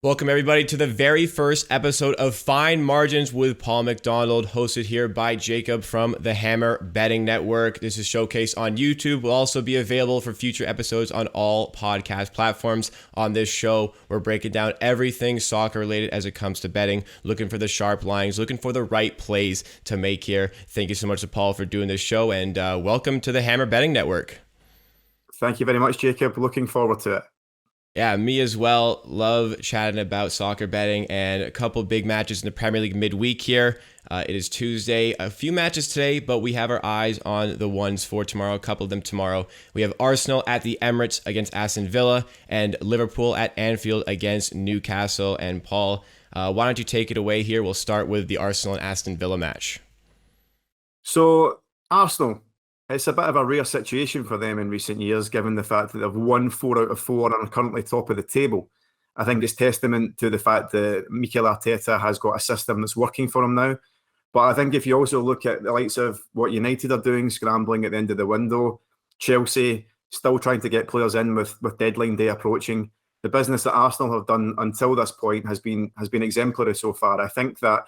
Welcome, everybody, to the very first episode of Fine Margins with Paul MacDonald, hosted here by Jacob from the Hammer Betting Network. This is showcased on YouTube. Will also be available for future episodes on all podcast platforms. On this show, we're breaking down everything soccer related as it comes to betting, looking for the sharp lines, looking for the right plays to make here. Thank you so much to Paul for doing this show, and welcome to the Hammer Betting Network. Thank you very much, Jacob. Looking forward to it. Yeah, me as well. Love chatting about soccer betting and a couple big matches in the Premier League midweek here. It is Tuesday. A few matches today, but we have our eyes on the ones for tomorrow, a couple of them tomorrow. We have Arsenal at the Emirates against Aston Villa and Liverpool at Anfield against Newcastle. And Paul, why don't you take it away here? We'll start with the Arsenal and Aston Villa match. So, Arsenal, it's a bit of a rare situation for them in recent years, given the fact that they've won 4 out of 4 and are currently top of the table. I think it's testament to the fact that Mikel Arteta has got a system that's working for him now. But I think if you also look at the likes of what United are doing, scrambling at the end of the window, Chelsea still trying to get players in with deadline day approaching, the business that Arsenal have done until this point has been exemplary so far. I think that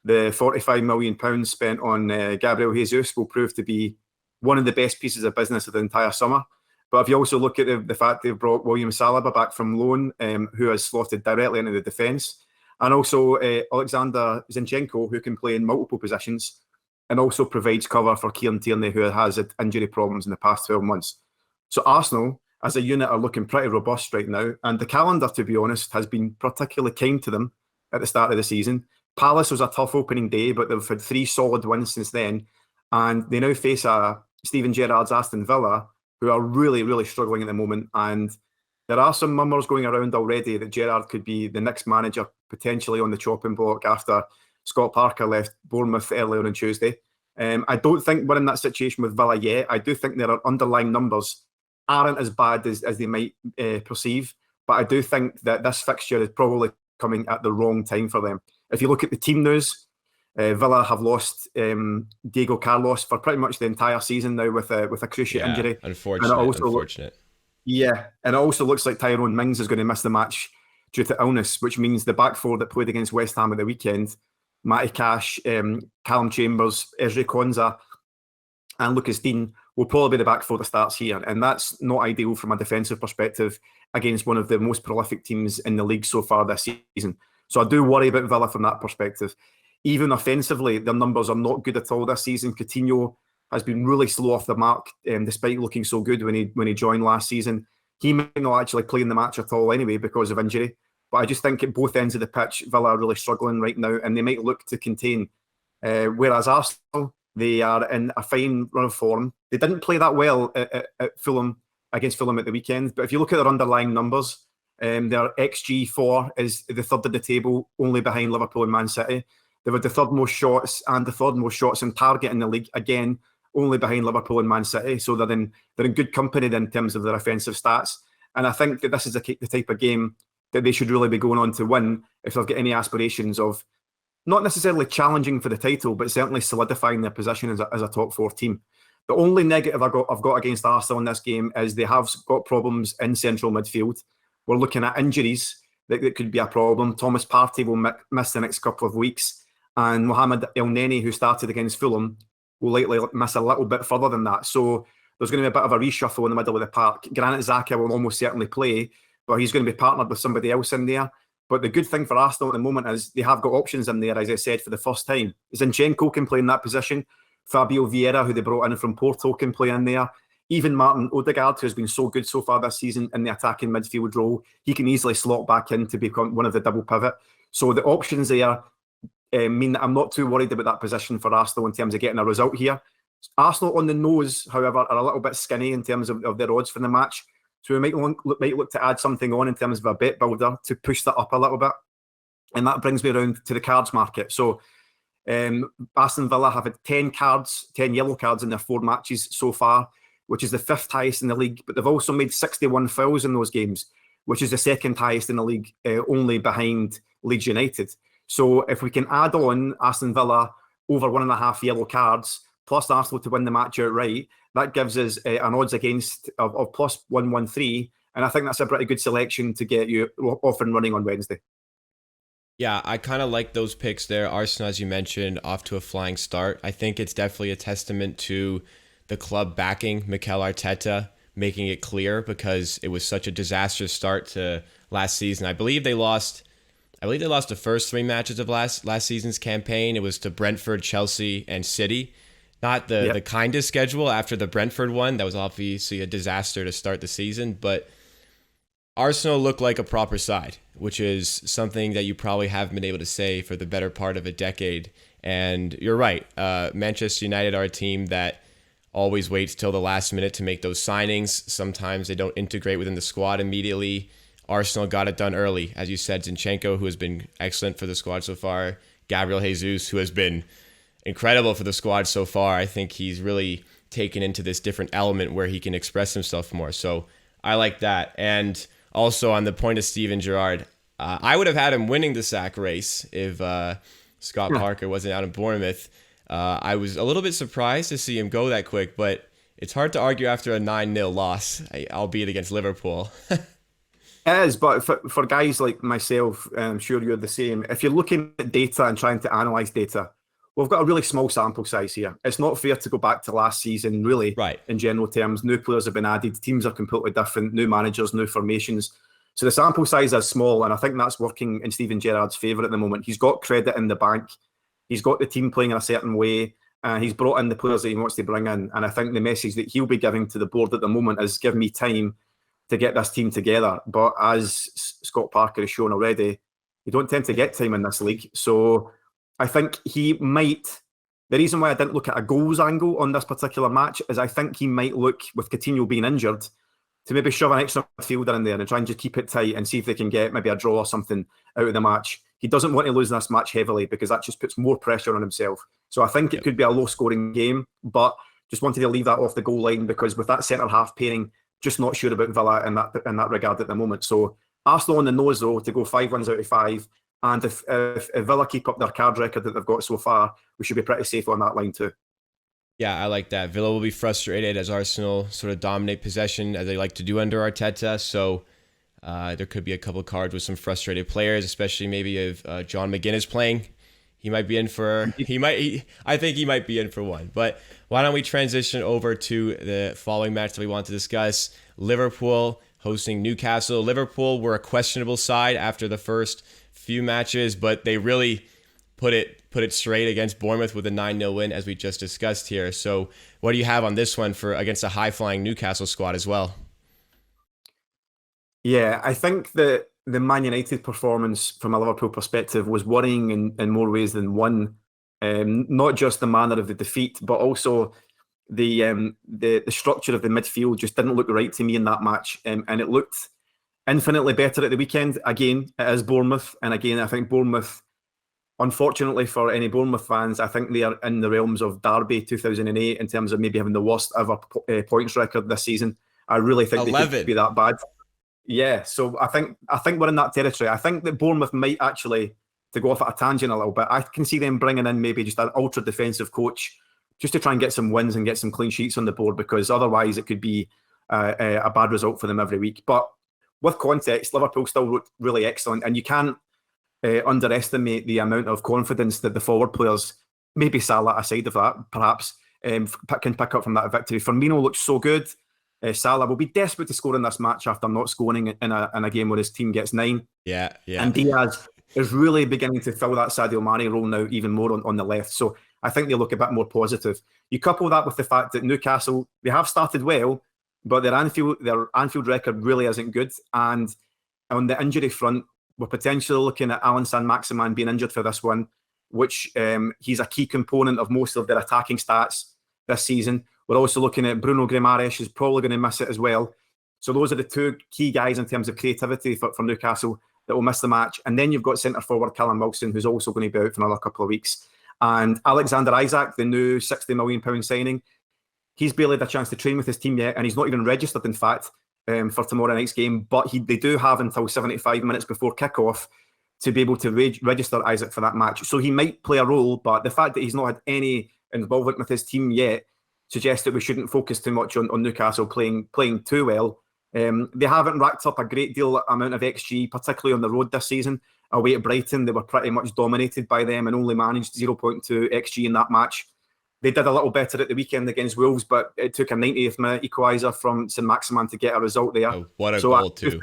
the £45 million spent on Gabriel Jesus will prove to be one of the best pieces of business of the entire summer. But if you also look at the fact they've brought William Salah back from loan, who has slotted directly into the defence, and also Alexander Zinchenko, who can play in multiple positions and also provides cover for Kieran Tierney, who has had injury problems in the past 12 months. So Arsenal, as a unit, are looking pretty robust right now. And the calendar, to be honest, has been particularly kind to them at the start of the season. Palace was a tough opening day, but they've had 3 solid wins since then. And they now face Steven Gerrard's Aston Villa, who are really, really struggling at the moment. And there are some murmurs going around already that Gerrard could be the next manager potentially on the chopping block after Scott Parker left Bournemouth earlier on Tuesday. I don't think we're in that situation with Villa yet. I do think their underlying numbers aren't as bad as they might perceive. But I do think that this fixture is probably coming at the wrong time for them. If you look at the team news, Villa have lost Diego Carlos for pretty much the entire season now with a cruciate injury. Unfortunate. And it also looks like Tyrone Mings is going to miss the match due to illness, which means the back four that played against West Ham at the weekend, Matty Cash, Callum Chambers, Ezri Konsa and Lucas Dean, will probably be the back four that starts here. And that's not ideal from a defensive perspective against one of the most prolific teams in the league so far this season. So I do worry about Villa from that perspective. Even offensively, their numbers are not good at all this season. Coutinho has been really slow off the mark, despite looking so good when he joined last season. He might not actually play in the match at all anyway because of injury. But I just think at both ends of the pitch, Villa are really struggling right now, and they might look to contain. Whereas Arsenal, they are in a fine run of form. They didn't play that well at Fulham against Fulham at the weekend. But if you look at their underlying numbers, their XG4 is the third of the table, only behind Liverpool and Man City. They've had the third most shots and the third most shots in target in the league, again, only behind Liverpool and Man City. So they're in good company then in terms of their offensive stats. And I think that this is the type of game that they should really be going on to win if they've got any aspirations of not necessarily challenging for the title, but certainly solidifying their position as a top 4 team. The only negative I've got against Arsenal in this game is they have got problems in central midfield. We're looking at injuries that could be a problem. Thomas Partey will miss the next couple of weeks. And Mohamed El Neni, who started against Fulham, will likely miss a little bit further than that. So there's going to be a bit of a reshuffle in the middle of the park. Granit Xhaka will almost certainly play, but he's going to be partnered with somebody else in there. But the good thing for Arsenal at the moment is they have got options in there, as I said, for the first time. Zinchenko can play in that position. Fabio Vieira, who they brought in from Porto, can play in there. Even Martin Odegaard, who has been so good so far this season in the attacking midfield role, he can easily slot back in to become one of the double pivot. So the options there mean that I'm not too worried about that position for Arsenal in terms of getting a result here. Arsenal on the nose, however, are a little bit skinny in terms of their odds for the match. So we might look to add something on in terms of a bet builder to push that up a little bit. And that brings me around to the cards market. So Aston Villa have had 10 yellow cards in their 4 matches so far, which is the 5th highest in the league. But they've also made 61 fouls in those games, which is the 2nd highest in the league, only behind Leeds United. So if we can add on Aston Villa over 1.5 yellow cards, plus Arsenal to win the match outright, that gives us an odds against of plus 113. And I think that's a pretty good selection to get you off and running on Wednesday. Yeah, I kind of like those picks there. Arsenal, as you mentioned, off to a flying start. I think it's definitely a testament to the club backing Mikel Arteta, making it clear because it was such a disastrous start to last season. I believe they lost the first three matches of last season's campaign. It was to Brentford, Chelsea, and City. Not the Yep. kindest schedule after the Brentford one. That was obviously a disaster to start the season, but Arsenal look like a proper side, which is something that you probably haven't been able to say for the better part of a decade. And you're right. Manchester United are a team that always waits till the last minute to make those signings. Sometimes they don't integrate within the squad immediately. Arsenal got it done early. As you said, Zinchenko, who has been excellent for the squad so far. Gabriel Jesus, who has been incredible for the squad so far. I think he's really taken into this different element where he can express himself more. So I like that. And also on the point of Steven Gerrard, I would have had him winning the sack race if Scott Parker wasn't out in Bournemouth. I was a little bit surprised to see him go that quick, but it's hard to argue after a 9-0 loss, albeit against Liverpool. It is, but for guys like myself, I'm sure you're the same. If you're looking at data and trying to analyse data, we've got a really small sample size here. It's not fair to go back to last season, really, Right. in general terms. New players have been added, teams are completely different, new managers, new formations. So the sample size is small, and I think that's working in Steven Gerrard's favour at the moment. He's got credit in the bank. He's got the team playing in a certain way, and he's brought in the players that he wants to bring in. And I think the message that he'll be giving to the board at the moment is give me time to get this team together. But as Scott Parker has shown already, you don't tend to get time in this league. So I think he might. The reason why I didn't look at a goals angle on this particular match is I think he might look, with Coutinho being injured, to maybe shove an extra midfielder in there and try and just keep it tight and see if they can get maybe a draw or something out of the match. He doesn't want to lose this match heavily because that just puts more pressure on himself. So I think it could be a low-scoring game, but just wanted to leave that off the goal line because with that centre-half pairing, just not sure about Villa in that regard at the moment. So Arsenal on the nose, though, to go 5 wins out of 5. And if Villa keep up their card record that they've got so far, we should be pretty safe on that line too. Yeah, I like that. Villa will be frustrated as Arsenal sort of dominate possession as they like to do under Arteta. So there could be a couple of cards with some frustrated players, especially maybe if John McGinn is playing. He might be in for. I think he might be in for one. But why don't we transition over to the following match that we want to discuss? Liverpool hosting Newcastle. Liverpool were a questionable side after the first few matches, but they really put it straight against Bournemouth with a 9-0 win, as we just discussed here. So what do you have on this one for against a high-flying Newcastle squad as well? Yeah, I think that the Man United performance from a Liverpool perspective was worrying in more ways than one. Not just the manner of the defeat, but also the structure of the midfield just didn't look right to me in that match, and it looked infinitely better at the weekend. Again, it is Bournemouth, and again, I think Bournemouth, unfortunately for any Bournemouth fans, I think they are in the realms of Derby 2008 in terms of maybe having the worst ever points record this season. I really think 11. they could be that bad. Yeah, so I think we're in that territory. I think that Bournemouth might actually, to go off at a tangent a little bit, I can see them bringing in maybe just an ultra defensive coach just to try and get some wins and get some clean sheets on the board, because otherwise it could be a bad result for them every week. But with context, Liverpool still looked really excellent, and you can't underestimate the amount of confidence that the forward players, maybe Salah aside of that, perhaps, can pick up from that victory. Firmino looks so good. Salah will be desperate to score in this match after not scoring in a game where his team gets 9. Yeah. And Diaz is really beginning to fill that Sadio Mane role now even more on the left. So I think they look a bit more positive. You couple that with the fact that Newcastle, they have started well, but their Anfield record really isn't good. And on the injury front, we're potentially looking at Alan Saint-Maximin being injured for this one, which he's a key component of most of their attacking stats this season. We're also looking at Bruno Guimaraes, who's probably going to miss it as well. So those are the two key guys in terms of creativity for Newcastle that will miss the match. And then you've got centre forward Callum Wilson, who's also going to be out for another couple of weeks. And Alexander Isak, the new £60 million signing, he's barely had a chance to train with his team yet, and he's not even registered, in fact, for tomorrow night's game. But they do have until 75 minutes before kickoff to be able to register Isak for that match. So he might play a role, but the fact that he's not had any involvement with his team yet suggests that we shouldn't focus too much on Newcastle playing too well. They haven't racked up a great deal amount of XG, particularly on the road this season. Away at Brighton, they were pretty much dominated by them and only managed 0.2 XG in that match. They did a little better at the weekend against Wolves, but it took a 90th minute equaliser from Saint-Maximin to get a result there. Oh, what a goal too.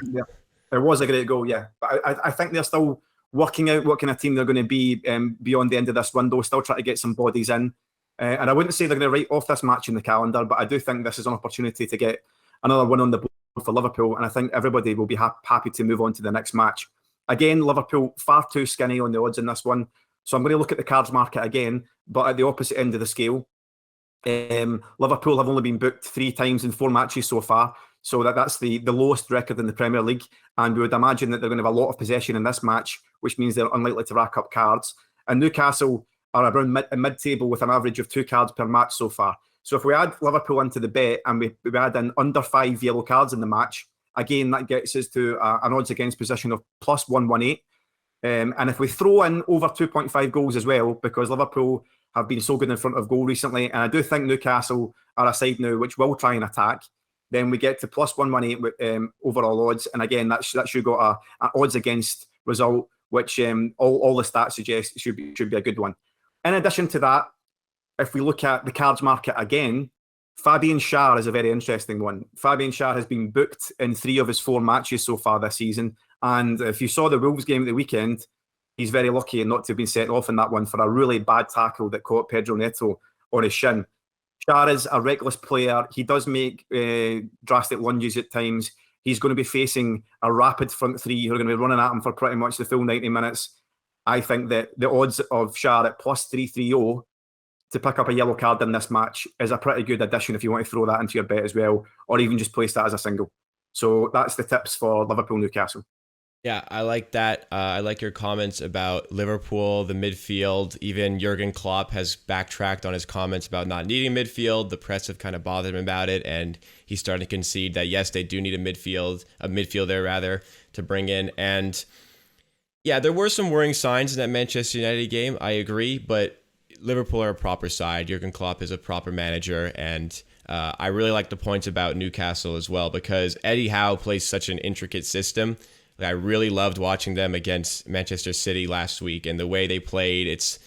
It was a great goal, yeah. But I think they're still working out what kind of team they're going to be beyond the end of this window, still trying to get some bodies in. And I wouldn't say they're going to write off this match in the calendar, but I do think this is an opportunity to get another win on the board for Liverpool, and I think everybody will be happy to move on to the next match. Again, Liverpool far too skinny on the odds in this one, so I'm going to look at the cards market again, but at the opposite end of the scale. Liverpool have only been booked 3 times in 4 matches so far, so that's the lowest record in the Premier League, and we would imagine that they're going to have a lot of possession in this match, which means they're unlikely to rack up cards. And Newcastle are around mid-table with an average of 2 cards per match so far. So if we add Liverpool into the bet and we add in under 5 yellow cards in the match, again, that gets us to an odds against position of plus 118. And if we throw in over 2.5 goals as well, because Liverpool have been so good in front of goal recently, and I do think Newcastle are a side now which will try and attack, then we get to plus 118 with overall odds. And again, that should got an odds against result, which all the stats suggest should be a good one. In addition to that, if we look at the cards market again, Fabian Schär is a very interesting one. Fabian Schär has been booked in 3 of his 4 matches so far this season. And if you saw the Wolves game at the weekend, he's very lucky not to have been set off in that one for a really bad tackle that caught Pedro Neto on his shin. Schär is a reckless player. He does make drastic lunges at times. He's going to be facing a rapid front 3 who are going to be running at him for pretty much the full 90 minutes. I think that the odds of Schär at plus 330 to pick up a yellow card in this match is a pretty good addition if you want to throw that into your bet as well, or even just place that as a single. So that's the tips for Liverpool Newcastle. Yeah, I like that. I like your comments about Liverpool, the midfield. Even Jurgen Klopp has backtracked on his comments about not needing midfield. The press have kind of bothered him about it, and he's starting to concede that, yes, they do need a midfielder rather, to bring in. And yeah, there were some worrying signs in that Manchester United game. I agree, but Liverpool are a proper side. Jurgen Klopp is a proper manager, and I really like the points about Newcastle as well, because Eddie Howe plays such an intricate system. I really loved watching them against Manchester City last week, and the way they played, it's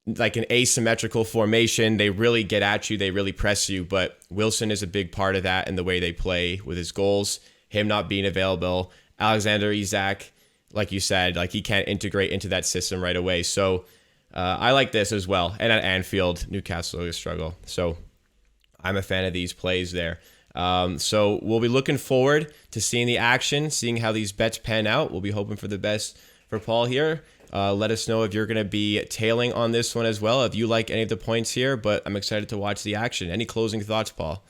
like an asymmetrical formation. They really get at you, they really press you, but Wilson is a big part of that in the way they play with his goals, him not being available. Alexander Isak, like you said, like he can't integrate into that system right away. So I like this as well. And at Anfield, Newcastle is a struggle. So I'm a fan of these plays there. So we'll be looking forward to seeing the action, seeing how these bets pan out. We'll be hoping for the best for Paul here. Let us know if you're going to be tailing on this one as well, if you like any of the points here, but I'm excited to watch the action. Any closing thoughts, Paul?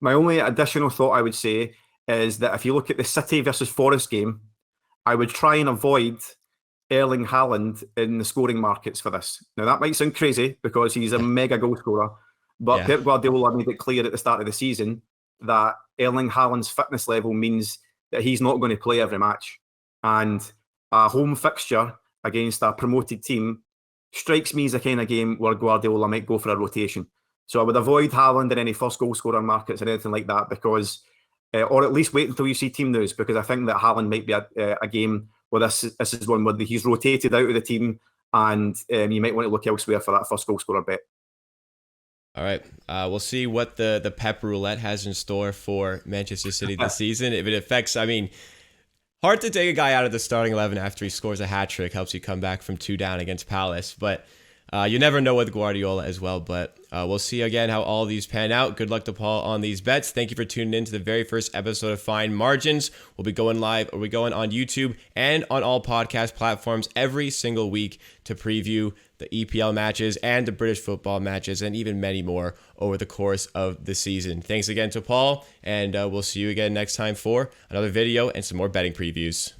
My only additional thought I would say is that if you look at the City versus Forest game, I would try and avoid Erling Haaland in the scoring markets for this. Now, that might sound crazy because he's a mega goal scorer, but Pep Guardiola made it clear at the start of the season that Erling Haaland's fitness level means that he's not going to play every match. And a home fixture against a promoted team strikes me as a kind of game where Guardiola might go for a rotation. So I would avoid Haaland in any first goal scorer markets or anything like that, because, or at least wait until you see team news, because I think that Haaland might be a game where this is one where he's rotated out of the team, and you might want to look elsewhere for that first goal scorer bet. All right. We'll see what the Pep Roulette has in store for Manchester City this season. If it affects, I mean, hard to take a guy out of the starting 11 after he scores a hat trick, helps you come back from 2 down against Palace. But you never know with Guardiola as well. But we'll see again how all these pan out. Good luck to Paul on these bets. Thank you for tuning in to the very first episode of Fine Margins. We'll be going live, or we're going on YouTube and on all podcast platforms every single week to preview the EPL matches and the British football matches, and even many more over the course of the season. Thanks again to Paul, and we'll see you again next time for another video and some more betting previews.